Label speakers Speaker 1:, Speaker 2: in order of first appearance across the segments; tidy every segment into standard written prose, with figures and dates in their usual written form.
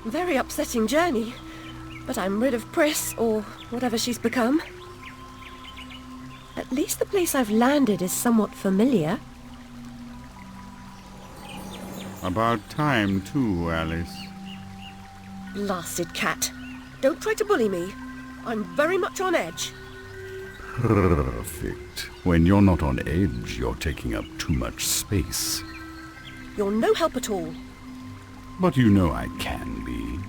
Speaker 1: Very upsetting journey. But I'm rid of Pris, or whatever she's become. At least the place I've landed is somewhat familiar.
Speaker 2: About time, too, Alice.
Speaker 1: Blasted cat. Don't try to bully me. I'm very much on edge.
Speaker 2: Perfect. When you're not on edge, you're taking up too much space.
Speaker 1: You're no help at all.
Speaker 2: But you know I can be.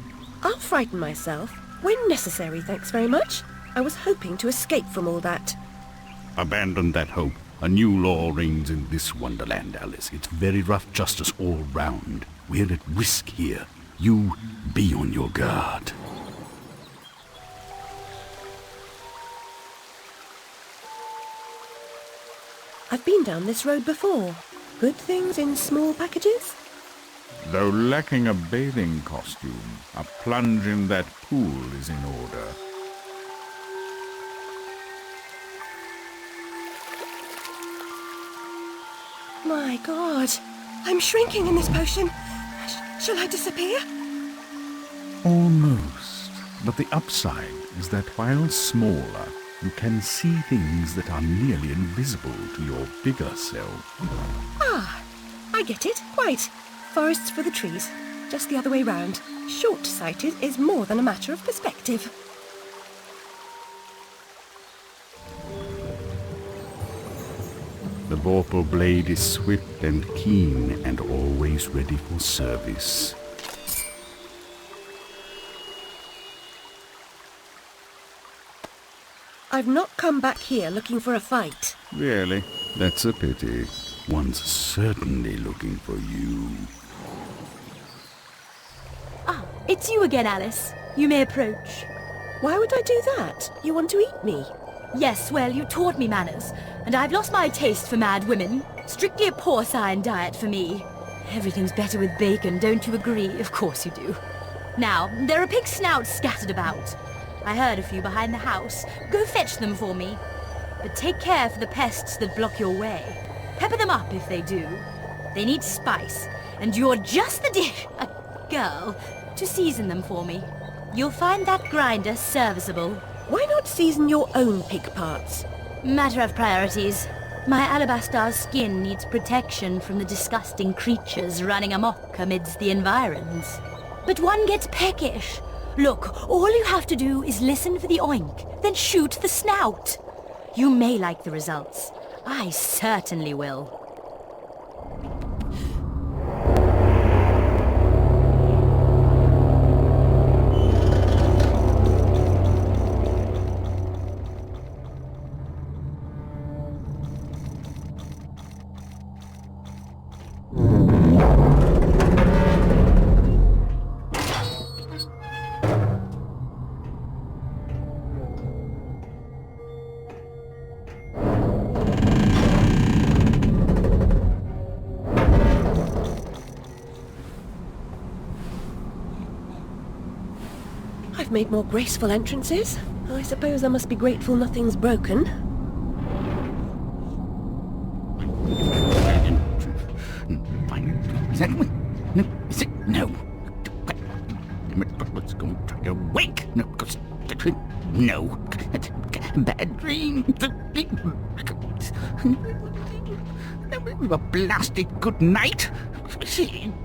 Speaker 1: I'll frighten myself when necessary, thanks very much. I was hoping to escape from all that.
Speaker 2: Abandon that hope. A new law reigns in this wonderland, Alice. It's very rough justice all round. We're at risk here. You be on your guard.
Speaker 1: I've been down this road before. Good things in small packages?
Speaker 2: Though lacking a bathing costume, a plunge in that pool is in order.
Speaker 1: My God, I'm shrinking in this potion. Shall I disappear?
Speaker 2: Almost. But the upside is that while smaller, you can see things that are nearly invisible to your bigger self.
Speaker 1: Ah, I get it. Quite. Forests for the trees. Just the other way round. Short-sighted is more than a matter of perspective.
Speaker 2: The vorpal blade is swift and keen and always ready for service.
Speaker 1: I've not come back here looking for a fight.
Speaker 2: Really? That's a pity. One's certainly looking for you.
Speaker 3: Ah, it's you again, Alice. You may approach.
Speaker 1: Why would I do that? You want to eat me?
Speaker 3: Yes, well, you taught me manners, and I've lost my taste for mad women. Strictly a porcine diet for me. Everything's better with bacon, don't you agree? Of course you do. Now, there are pig snouts scattered about. I heard a few behind the house. Go fetch them for me. But take care for the pests that block your way. Pepper them up if they do. They need spice, and you're just the girl to season them for me. You'll find that grinder serviceable.
Speaker 1: Why not season your own pig parts?
Speaker 3: Matter of priorities. My alabaster skin needs protection from the disgusting creatures running amok amidst the environs. But one gets peckish. Look, all you have to do is listen for the oink, then shoot the snout. You may like the results. I certainly will.
Speaker 1: I've made more graceful entrances. I suppose I must be grateful nothing's broken.
Speaker 2: Is that one? No, is it? No. Let's go and try to wake. No, no. Bad dream. A blasted good night.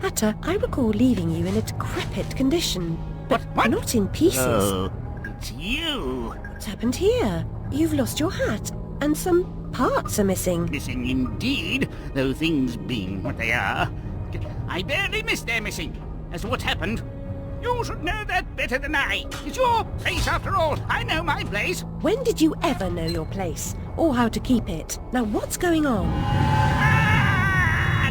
Speaker 1: Hatter, I recall leaving you in a decrepit condition, but
Speaker 2: What?
Speaker 1: not in pieces.
Speaker 2: Oh, it's you.
Speaker 1: What's happened here? You've lost your hat, and some parts are missing.
Speaker 4: Missing indeed, though things being what they are. I barely missed their missing. As to what happened, you should know that better than I. It's your place after all. I know my place.
Speaker 1: When did you ever know your place, or how to keep it? Now what's going on?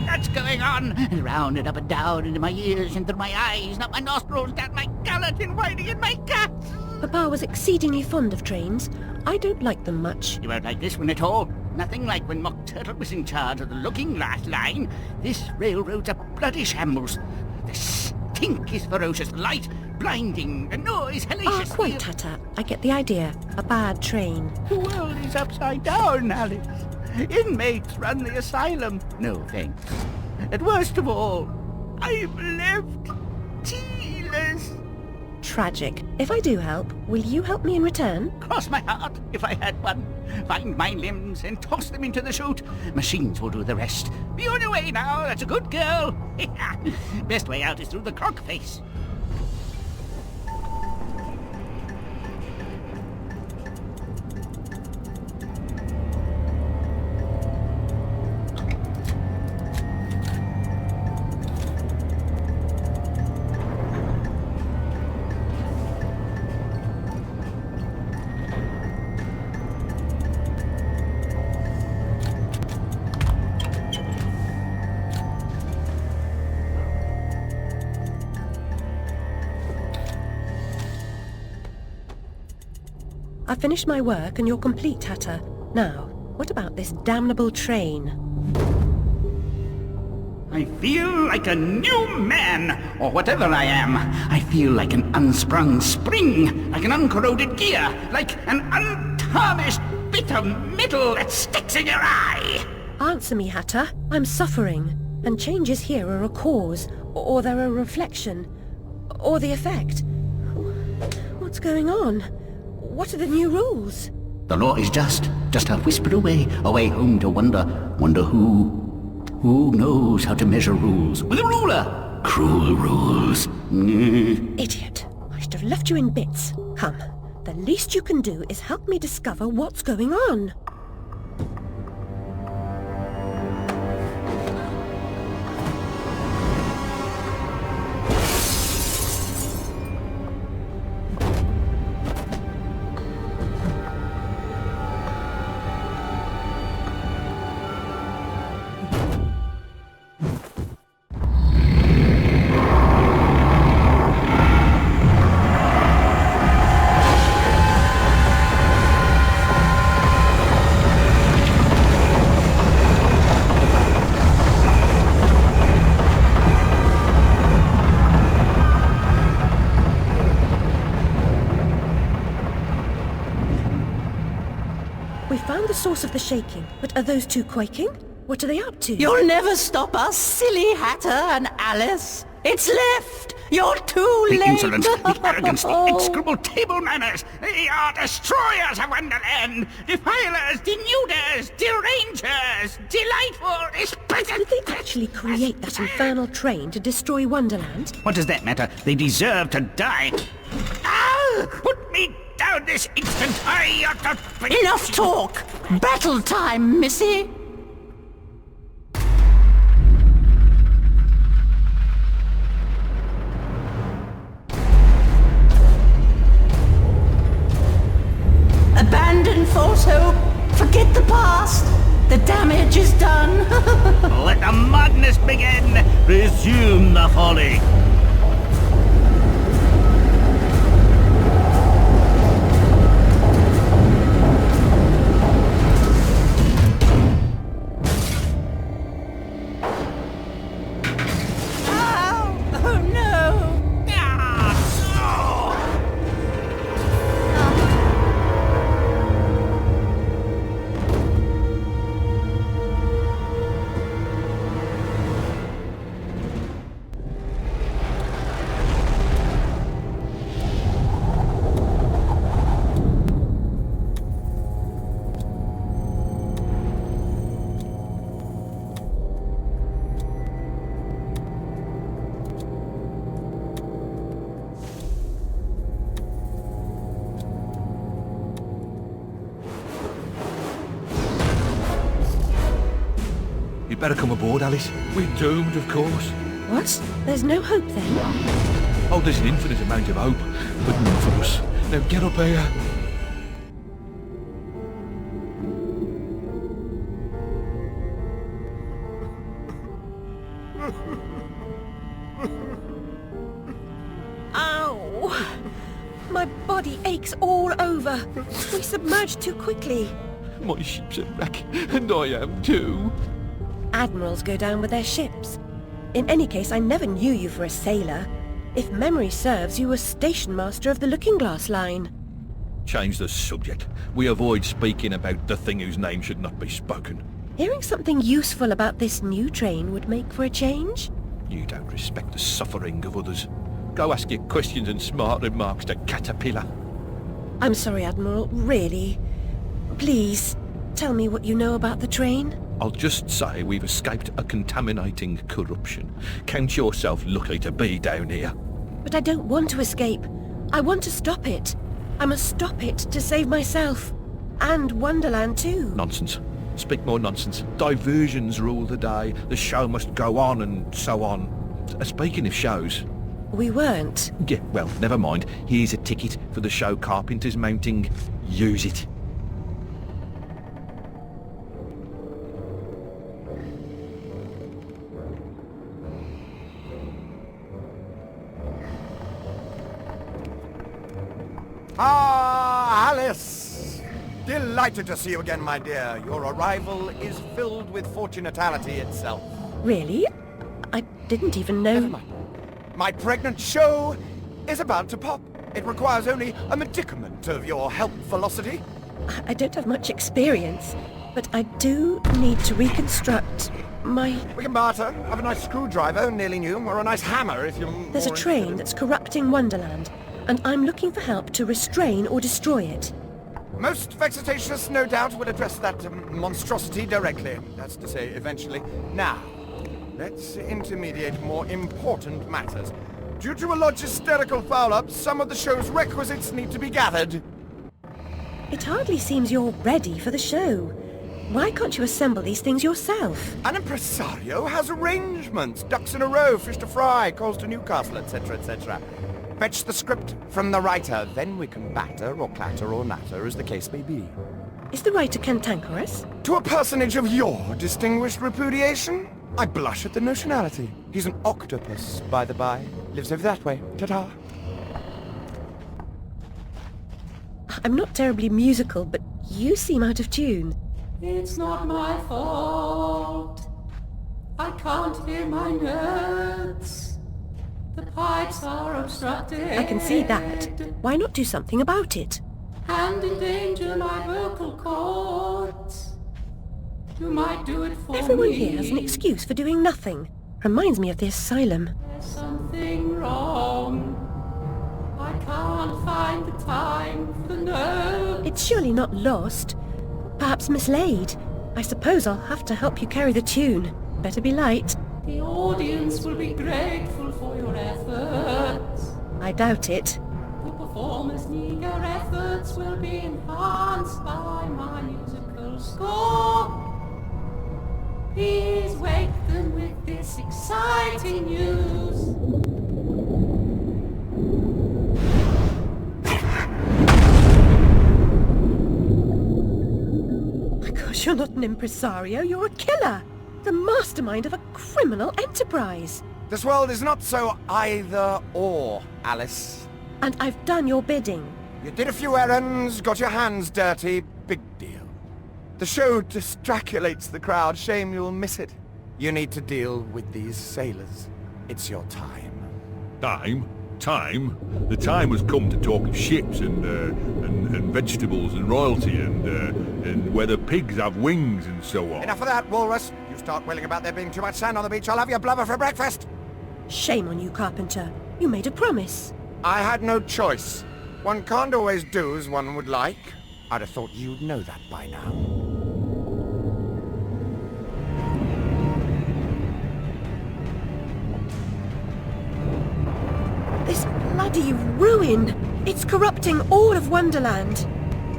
Speaker 4: That's going on. And round and up and down into my ears and through my eyes, up my nostrils, down my gullet and winding in my guts.
Speaker 1: Papa was exceedingly fond of trains. I don't like them much.
Speaker 4: You won't like this one at all. Nothing like when Mock Turtle was in charge of the looking glass line. This railroad's a bloody shambles. The stink is ferocious, the light blinding, the noise hellacious.
Speaker 1: Quite, Hatter. I get the idea. A bad train.
Speaker 4: The world is upside down, Alice. Inmates run the asylum. No thanks. And worst of all, I'm left tealess.
Speaker 1: tragic. If I do help, will you help me in return?
Speaker 4: Cross my heart, if I had one. Find my limbs and toss them into the chute. Machines will do the rest. Be on your way now, that's a good girl. Best way out is through the croc face.
Speaker 1: I've finished my work and you're complete, Hatter. Now, what about this damnable train?
Speaker 4: I feel like a new man, or whatever I am. I feel like an unsprung spring, like an uncorroded gear, like an untarnished bit of metal that sticks in your eye.
Speaker 1: Answer me, Hatter. I'm suffering, and changes here are a cause, or they're a reflection, or the effect. What's going on? What are the new rules?
Speaker 4: The law is just a whisper away home to wonder who knows how to measure rules with a ruler. Cruel rules.
Speaker 1: Idiot. I should have left you in bits. Come, the least you can do is help me discover what's going on. We found the source of the shaking, but are those two quaking? What are they up to?
Speaker 5: You'll never stop us, silly Hatter and Alice. It's left. You're too
Speaker 4: The
Speaker 5: late.
Speaker 4: insolence, the arrogance, the execrable table manners. They are destroyers of Wonderland. Defilers, denuders, derangers. Delightful, exquisite.
Speaker 1: Did they actually create that infernal train to destroy Wonderland?
Speaker 4: What does that matter? They deserve to die. Ah! Put me down this instant. I ought to...
Speaker 5: Enough talk. Battle time, missy. Abandon false hope. Forget the past. The damage is done.
Speaker 4: Let the madness begin. Resume the folly.
Speaker 5: Oh no.
Speaker 6: You'd better come aboard, Alice. We're doomed, of course.
Speaker 1: What? There's no hope then?
Speaker 6: Oh, there's an infinite amount of hope, but none for us. Now get up here.
Speaker 1: Ow! My body aches all over. We submerged too quickly.
Speaker 6: My ship's a wreck, and I am too.
Speaker 1: Admirals go down with their ships. In any case, I never knew you for a sailor. If memory serves, you were station master of the Looking Glass line.
Speaker 6: Change the subject. We avoid speaking about the thing whose name should not be spoken.
Speaker 1: Hearing something useful about this new train would make for a change.
Speaker 6: You don't respect the suffering of others. Go ask your questions and smart remarks to Caterpillar.
Speaker 1: I'm sorry, Admiral, really. Please, tell me what you know about the train.
Speaker 6: I'll just say we've escaped a contaminating corruption. Count yourself lucky to be down here.
Speaker 1: But I don't want to escape. I want to stop it. I must stop it to save myself. And Wonderland too.
Speaker 6: Nonsense. Speak more nonsense. Diversions rule the day. The show must go on and so on. Speaking of shows...
Speaker 1: We weren't.
Speaker 6: Yeah, well, never mind. Here's a ticket for the show Carpenter's mounting. Use it.
Speaker 7: Ah, Alice! Delighted to see you again, my dear. Your arrival is filled with fortunatality itself.
Speaker 1: Really? I didn't even know...
Speaker 7: Never mind. My pregnant show is about to pop. It requires only a medicament of your help velocity.
Speaker 1: I don't have much experience, but I do need to reconstruct my...
Speaker 7: We can barter. Have a nice screwdriver, nearly new, or a nice hammer if you're
Speaker 1: There's a
Speaker 7: more
Speaker 1: train
Speaker 7: interested.
Speaker 1: that's corrupting Wonderland, and I'm looking for help to restrain or destroy it.
Speaker 7: Most vexatious, no doubt, will address that monstrosity directly. That's to say, eventually. Now, let's intermediate more important matters. Due to a logisterical foul-up, some of the show's requisites need to be gathered.
Speaker 1: It hardly seems you're ready for the show. Why can't you assemble these things yourself?
Speaker 7: An impresario has arrangements. Ducks in a row, fish to fry, calls to Newcastle, etc., etc. Fetch the script from the writer, then we can batter or clatter or natter, as the case may be.
Speaker 1: Is the writer cantankerous?
Speaker 7: To a personage of your distinguished repudiation, I blush at the notionality. He's an octopus, by the by. Lives over that way. Ta-ta.
Speaker 1: I'm not terribly musical, but you seem out of tune.
Speaker 5: It's not my fault. I can't hear my notes. The pipes are obstructed.
Speaker 1: I can see that. Why not do something about it?
Speaker 5: And endanger my vocal cords. You might do it for
Speaker 1: Everyone
Speaker 5: me.
Speaker 1: here has an excuse for doing nothing. Reminds me of the asylum.
Speaker 5: There's something wrong. I can't find the time for the note.
Speaker 1: It's surely not lost. Perhaps mislaid. I suppose I'll have to help you carry the tune. Better be light.
Speaker 5: The audience will be grateful for your efforts.
Speaker 1: I doubt it.
Speaker 5: The performers' eager efforts will be enhanced by my musical score. Please wake them with this exciting news.
Speaker 1: My gosh, you're not an impresario, you're a killer! The mastermind of a criminal enterprise!
Speaker 7: This world is not so either-or, Alice.
Speaker 1: And I've done your bidding.
Speaker 7: You did a few errands, got your hands dirty, big deal. The show distraculates the crowd, shame you'll miss it. You need to deal with these sailors. It's your time.
Speaker 6: Time? Time? The time has come to talk of ships and vegetables and royalty and whether pigs have wings and so on.
Speaker 7: Enough of that, Walrus. You start wailing about there being too much sand on the beach, I'll have your blubber for breakfast.
Speaker 1: Shame on you, Carpenter. You made a promise.
Speaker 7: I had no choice. One can't always do as one would like. I'd have thought you'd know that by now.
Speaker 1: This bloody ruin! It's corrupting all of Wonderland!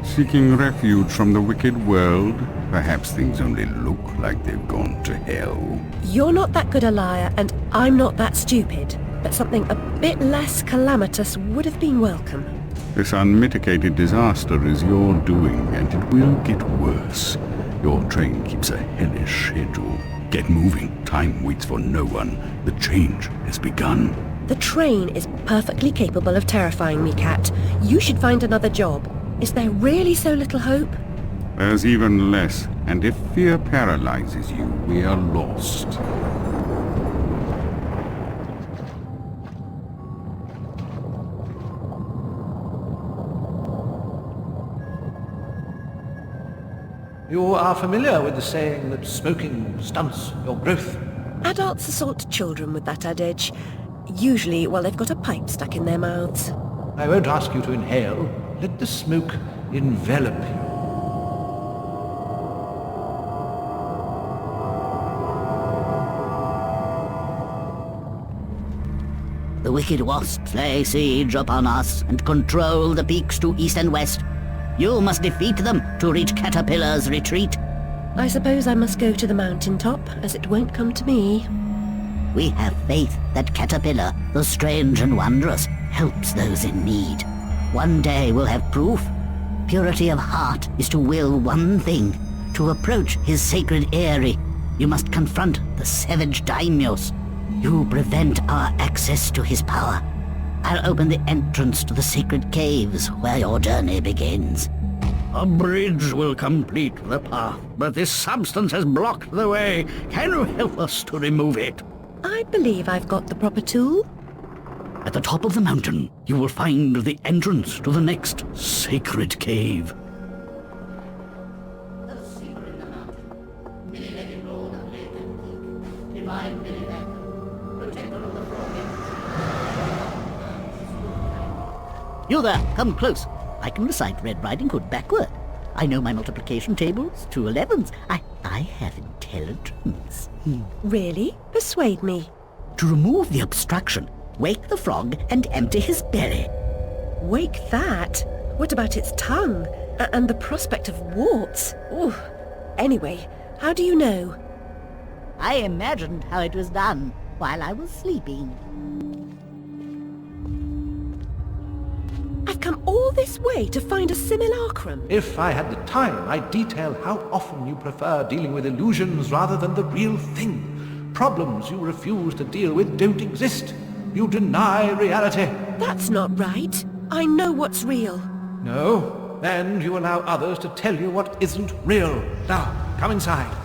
Speaker 2: Seeking refuge from the wicked world? Perhaps things only look like they've gone to hell.
Speaker 1: You're not that good a liar, and I'm not that stupid. But something a bit less calamitous would have been welcome.
Speaker 2: This unmitigated disaster is your doing, and it will get worse. Your train keeps a hellish schedule. Get moving. Time waits for no one. The change has begun.
Speaker 1: The train is perfectly capable of terrifying me, Cat. You should find another job. Is there really so little hope?
Speaker 2: There's even less, and if fear paralyzes you, we are lost.
Speaker 8: You are familiar with the saying that smoking stunts your growth.
Speaker 1: Adults assault children with that adage. Usually, well, they've got a pipe stuck in their mouths.
Speaker 8: I won't ask you to inhale. Let the smoke envelop you.
Speaker 4: The wicked wasps lay siege upon us and control the peaks to east and west. You must defeat them to reach Caterpillar's retreat.
Speaker 1: I suppose I must go to the mountaintop, as it won't come to me.
Speaker 4: We have faith that Caterpillar, the strange and wondrous, helps those in need. One day we'll have proof. Purity of heart is to will one thing, to approach his sacred eyrie. You must confront the savage daimyos. You prevent our access to his power. I'll open the entrance to the sacred caves where your journey begins. A bridge will complete the path, but this substance has blocked the way. Can you help us to remove it?
Speaker 1: I believe I've got the proper tool.
Speaker 4: At the top of the mountain, you will find the entrance to the next sacred cave. You there, come close. I can recite Red Riding Hood backward. I know my multiplication tables, 2 11s. I have intelligence.
Speaker 1: Really? Persuade me.
Speaker 4: To remove the obstruction, wake the frog and empty his belly.
Speaker 1: Wake that? What about its tongue? And the prospect of warts? Ooh. Anyway, how do you know?
Speaker 4: I imagined how it was done while I was sleeping.
Speaker 1: I've come all this way to find a simulacrum.
Speaker 8: If I had the time, I'd detail how often you prefer dealing with illusions rather than the real thing. Problems you refuse to deal with don't exist. You deny reality.
Speaker 1: That's not right. I know what's real.
Speaker 8: No, and you allow others to tell you what isn't real. Now, come inside.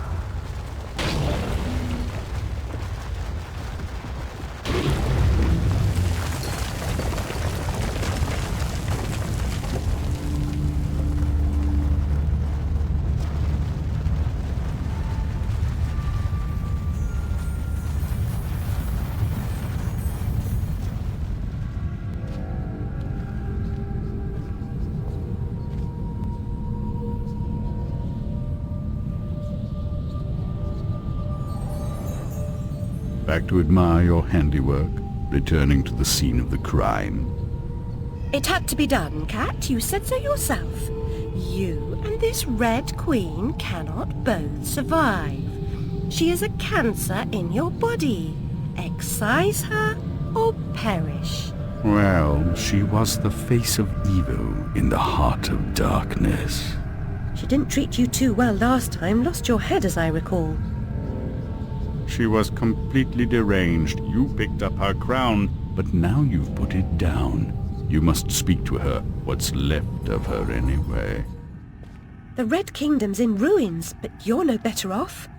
Speaker 2: Back to admire your handiwork, returning to the scene of the crime.
Speaker 1: It had to be done, Cat. You said so yourself. You and this Red Queen cannot both survive. She is a cancer in your body. Excise her or perish.
Speaker 2: Well, she was the face of evil in the heart of darkness.
Speaker 1: She didn't treat you too well last time. Lost your head, as I recall.
Speaker 2: She was completely deranged. You picked up her crown, but now you've put it down. You must speak to her. What's left of her, anyway?
Speaker 1: The Red Kingdom's in ruins, but you're no better off.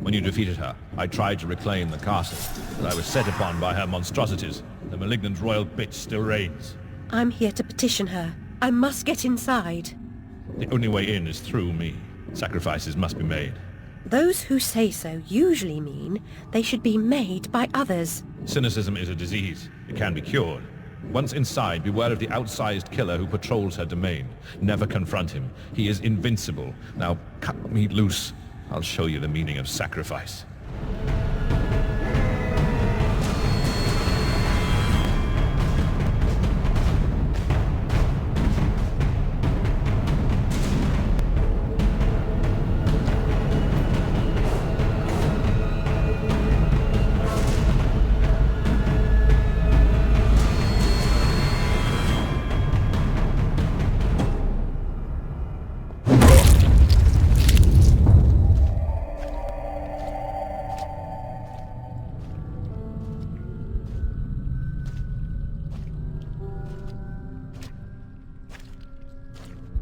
Speaker 6: When you defeated her, I tried to reclaim the castle, but I was set upon by her monstrosities. The malignant royal bitch still reigns.
Speaker 1: I'm here to petition her. I must get inside.
Speaker 6: The only way in is through me. Sacrifices must be made.
Speaker 1: Those who say so usually mean they should be made by others.
Speaker 6: Cynicism is a disease. It can be cured. Once inside, beware of the outsized killer who patrols her domain. Never confront him. He is invincible. Now cut me loose. I'll show you the meaning of sacrifice.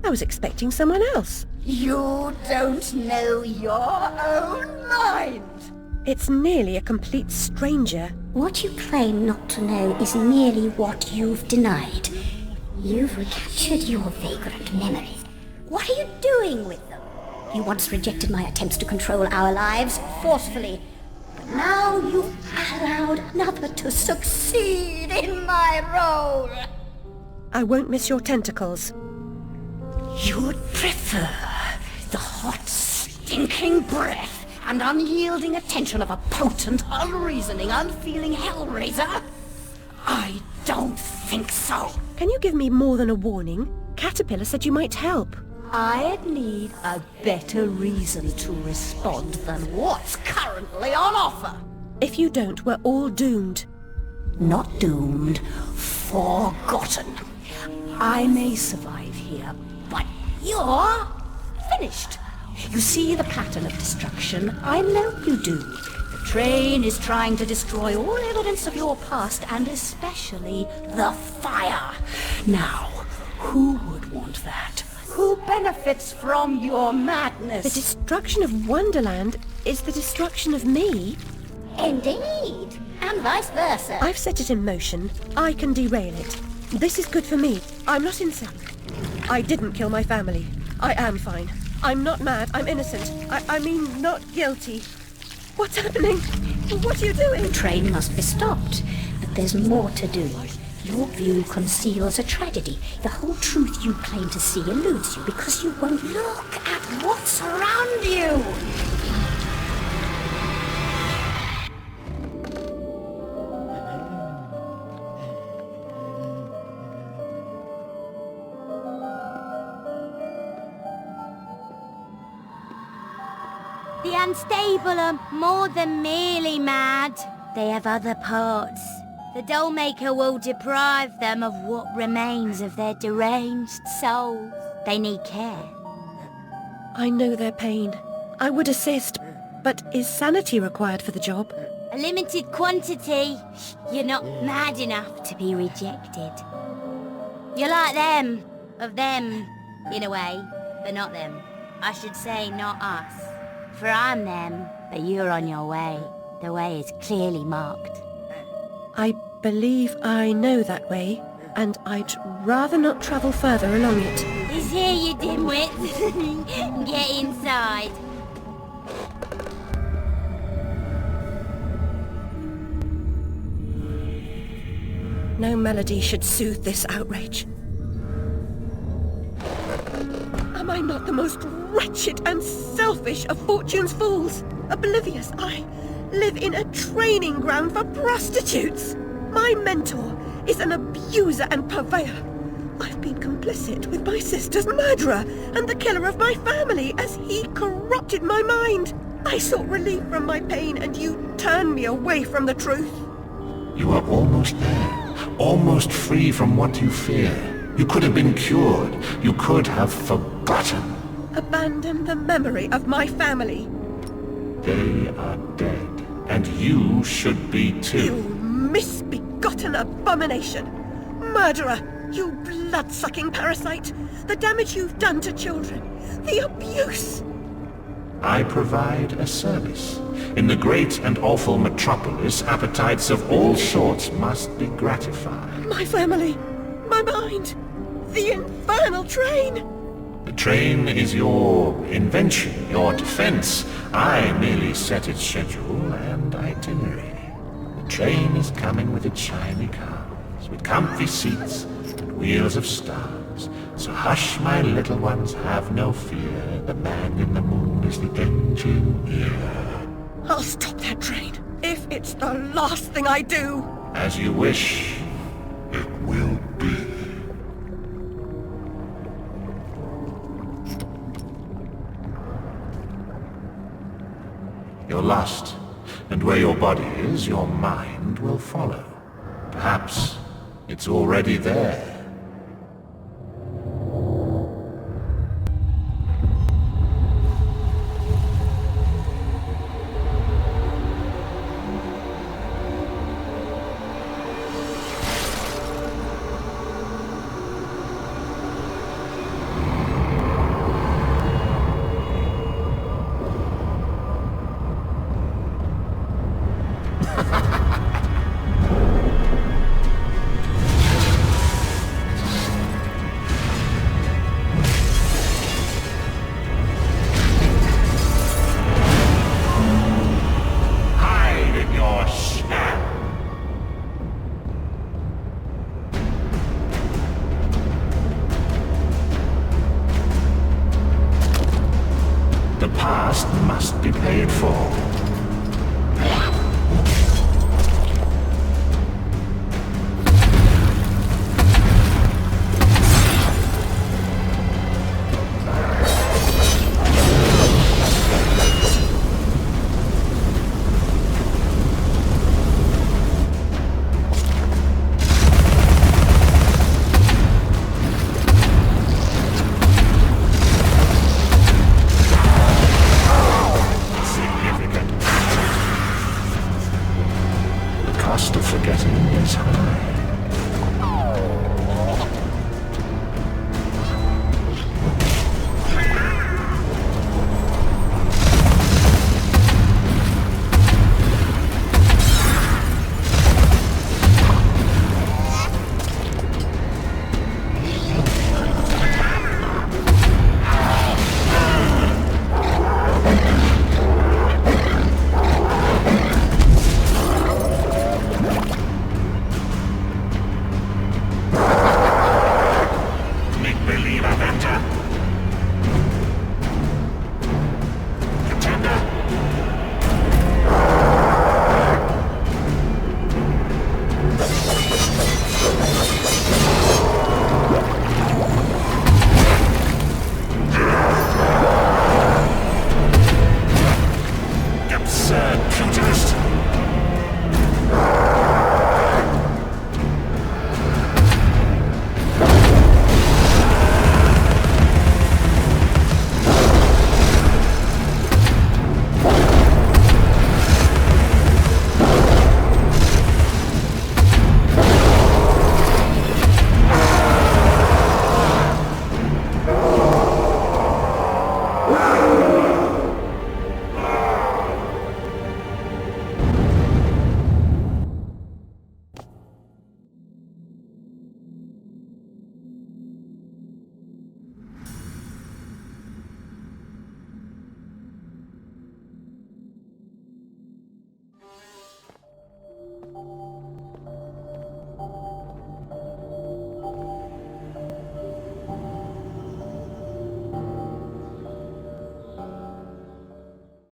Speaker 1: I was expecting someone else.
Speaker 9: You don't know your own mind!
Speaker 1: It's nearly a complete stranger.
Speaker 9: What you claim not to know is merely what you've denied. You've recaptured your vagrant memories. What are you doing with them? You once rejected my attempts to control our lives forcefully, but Now you've allowed another to succeed in my role.
Speaker 1: I won't miss your tentacles.
Speaker 9: You'd prefer the hot, stinking breath and unyielding attention of a potent, unreasoning, unfeeling hellraiser? I don't think so.
Speaker 1: Can you give me more than a warning? Caterpillar said you might help.
Speaker 9: I'd need a better reason to respond than what's currently on offer.
Speaker 1: If you don't, we're all doomed.
Speaker 9: Not doomed, forgotten. I may survive here, but you're finished. You see the pattern of destruction? I know you do. The train is trying to destroy all evidence of your past, and especially the fire. Now, who would want that? Who benefits from your madness?
Speaker 1: The destruction of Wonderland is the destruction of me.
Speaker 9: Indeed, and vice versa.
Speaker 1: I've set it in motion. I can derail it. This is good for me. I'm not insane. I didn't kill my family. I am fine. I'm not mad. I'm innocent. I mean, not guilty. What's happening? What are you doing?
Speaker 9: The train must be stopped, but there's more to do. Your view conceals a tragedy. The whole truth you claim to see eludes you because you won't look at what's around you.
Speaker 3: The unstable are more than merely mad. They have other parts. The Dollmaker will deprive them of what remains of their deranged souls. They need care.
Speaker 1: I know their pain. I would assist, but is sanity required for the job?
Speaker 3: A limited quantity. You're not mad enough to be rejected. You're like them. Of them, in a way, but not them. I should say not us. For I'm them, but you're on your way. The way is clearly marked.
Speaker 1: I believe I know that way, and I'd rather not travel further along it.
Speaker 3: Is here, you dimwit. Get inside.
Speaker 1: No melody should soothe this outrage. Am I not the most wretched and selfish of fortune's fools? Oblivious, I live in a training ground for prostitutes. My mentor is an abuser and purveyor. I've been complicit with my sister's murderer and the killer of my family as he corrupted my mind. I sought relief from my pain and you turned me away from the truth.
Speaker 8: You are almost there, almost free from what you fear. You could have been cured. You could have forgotten.
Speaker 1: Abandon the memory of my family.
Speaker 8: They are dead, and you should be too.
Speaker 1: You misbegotten abomination! Murderer! You blood-sucking parasite! The damage you've done to children! The abuse!
Speaker 8: I provide a service. In the great and awful metropolis, appetites of all sorts must be gratified.
Speaker 1: My family! My mind! The infernal train!
Speaker 8: The train is your invention, your defense. I merely set its schedule and itinerary. The train is coming with its shiny cars, with comfy seats and wheels of stars. So hush, my little ones, have no fear. The man in the moon is the engineer.
Speaker 1: I'll stop that train, if it's the last thing I do!
Speaker 8: As you wish, it will be. You're lost, and where your body is, your mind will follow. Perhaps it's already there. The past must be paid for.